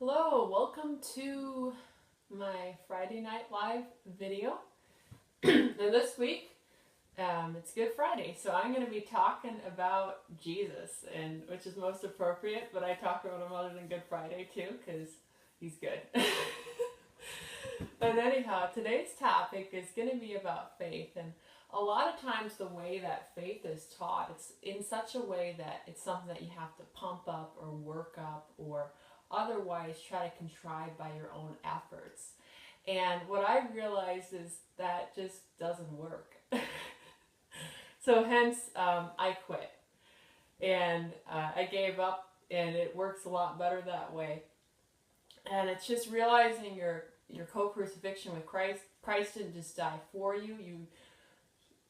Hello, welcome to my Friday Night Live video. And this week, it's Good Friday, so I'm going to be talking about Jesus, and which is most appropriate, but I talk about him other than Good Friday too, because he's good. But anyhow, today's topic is going to be about faith, and a lot of times the way that faith is taught, it's in such a way that it's something that you have to pump up or work up or otherwise try to contrive by your own efforts. And what I realized is that just doesn't work. So hence, I quit. And I gave up, and it works a lot better that way. And it's just realizing your co-crucifixion with Christ. Christ didn't just die for you.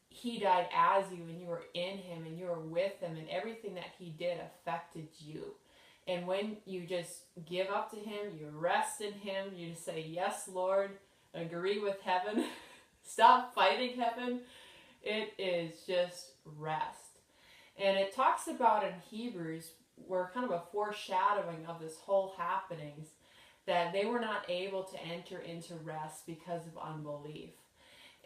He died as you, and you were in him, and you were with him, and everything that he did affected you. And when you just give up to him, you rest in him, you just say, yes, Lord, agree with heaven, stop fighting heaven, it is just rest. And it talks about in Hebrews, where kind of a foreshadowing of this whole happenings, that they were not able to enter into rest because of unbelief.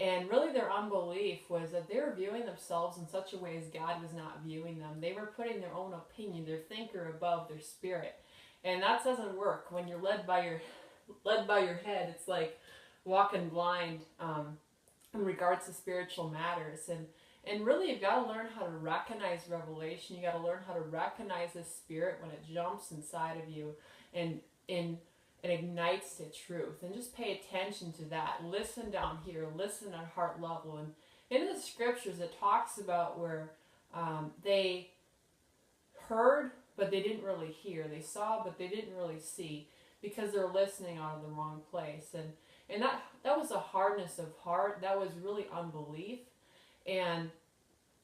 And really their unbelief was that they were viewing themselves in such a way as God was not viewing them. They were putting their own opinion, their thinker above their spirit. And that doesn't work. When you're led by your head, it's like walking blind in regards to spiritual matters. And really you've got to learn how to recognize revelation. You got to learn how to recognize the spirit when it jumps inside of you and it ignites the truth, and just pay attention to that. Listen down here, listen at heart level. And in the scriptures it talks about where they heard but they didn't really hear, they saw but they didn't really see, because they're listening out of the wrong place. And that was a hardness of heart, that was really unbelief. And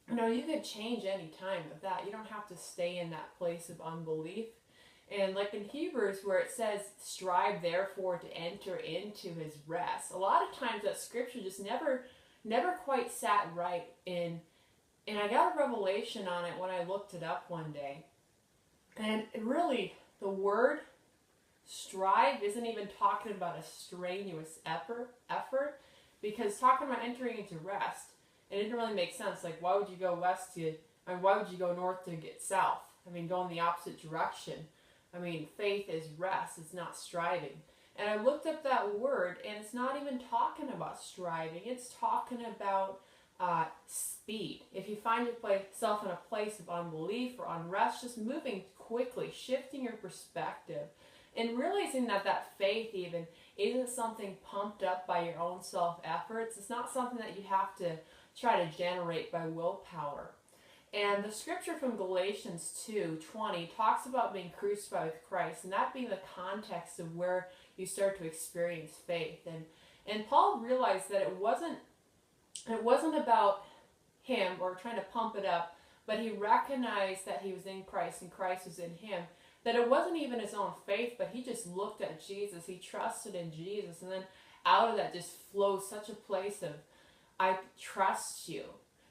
you could change any time with that. You don't have to stay in that place of unbelief. And like in Hebrews where it says, strive therefore to enter into his rest. A lot of times that scripture just never quite sat right in. And I got a revelation on it when I looked it up one day. And really, the word strive isn't even talking about a strenuous effort, because talking about entering into rest, it didn't really make sense. Like, why would you go why would you go north to get south? Go in the opposite direction. Faith is rest, it's not striving. And I looked up that word, and it's not even talking about striving, it's talking about speed. If you find yourself in a place of unbelief or unrest, just moving quickly, shifting your perspective, and realizing that faith even isn't something pumped up by your own self-efforts. It's not something that you have to try to generate by willpower. And the scripture from Galatians 2:20 talks about being crucified with Christ, and that being the context of where you start to experience faith. And Paul realized that it wasn't about him or trying to pump it up, but he recognized that he was in Christ and Christ was in him. That it wasn't even his own faith, but he just looked at Jesus, he trusted in Jesus, and then out of that just flows such a place of, I trust you.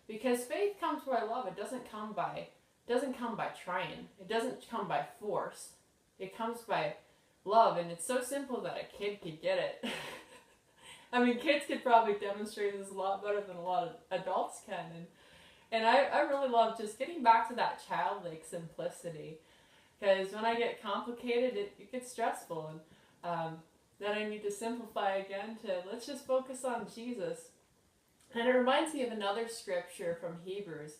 Because faith comes by love. It doesn't come by trying. It doesn't come by force. It comes by love, and it's so simple that a kid could get it. Kids could probably demonstrate this a lot better than a lot of adults can. And I really love just getting back to that childlike simplicity. Because when I get complicated, it gets stressful. And then I need to simplify again to let's just focus on Jesus. And it reminds me of another scripture from Hebrews.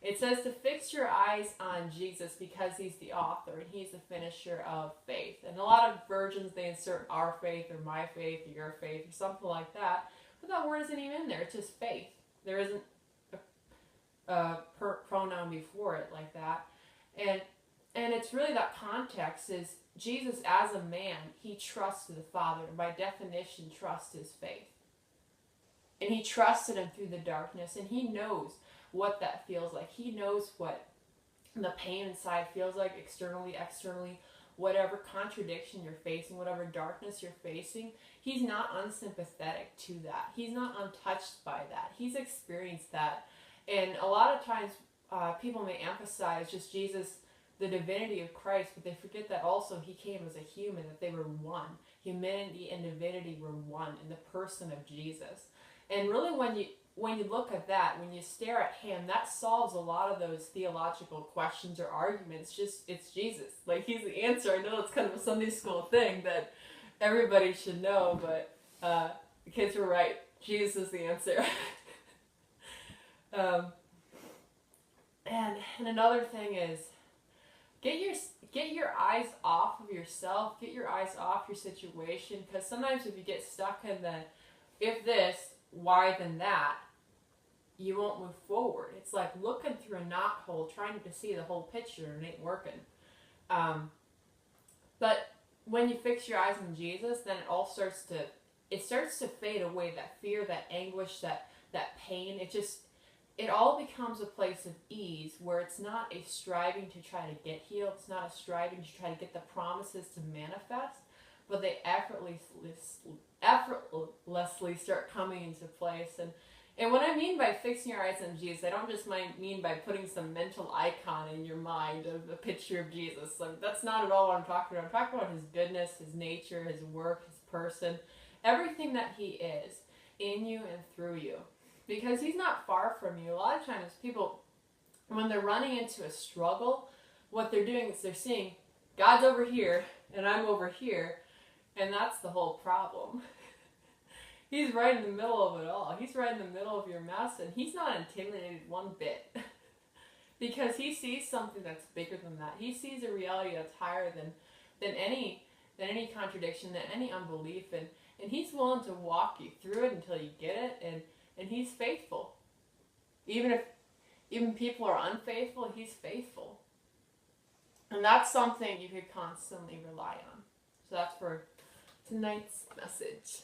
It says to fix your eyes on Jesus because he's the author and he's the finisher of faith. And a lot of versions, they insert our faith or my faith or your faith or something like that. But that word isn't even in there. It's just faith. There isn't a pronoun before it like that. And it's really that context is Jesus as a man, he trusted the Father. And by definition, trust is faith. And he trusted him through the darkness, and he knows what that feels like. He knows what the pain inside feels like, externally, whatever contradiction you're facing, whatever darkness you're facing. He's not unsympathetic to that. He's not untouched by that. He's experienced that. And a lot of times people may emphasize just Jesus the divinity of Christ, but they forget that also he came as a human, that they were one. Humanity and divinity were one in the person of Jesus. And really when you look at that, when you stare at him, that solves a lot of those theological questions or arguments. Just, it's Jesus. Like, he's the answer. I know it's kind of a Sunday school thing that everybody should know, but the kids were right. Jesus is the answer. And another thing is, get your eyes off of yourself, get your eyes off your situation, because sometimes if you get stuck in the if this, why then that, you won't move forward. It's like looking through a knot hole, trying to see the whole picture, and it ain't working. But when you fix your eyes on Jesus, then it starts to fade away, that fear, that anguish, that pain. It all becomes a place of ease, where it's not a striving to try to get healed. It's not a striving to try to get the promises to manifest, but they effortlessly start coming into place. And what I mean by fixing your eyes on Jesus, I don't just mean by putting some mental icon in your mind of a picture of Jesus. Like, that's not at all what I'm talking about. I'm talking about his goodness, his nature, his work, his person, everything that he is in you and through you. Because he's not far from you. A lot of times people, when they're running into a struggle, what they're doing is they're seeing God's over here and I'm over here, and that's the whole problem. He's right in the middle of it all. He's right in the middle of your mess, and he's not intimidated one bit. Because he sees something that's bigger than that. He sees a reality that's higher than any contradiction, than any unbelief, and he's willing to walk you through it until you get it, and he's faithful. Even if people are unfaithful, he's faithful. And that's something you could constantly rely on. So that's for tonight's message.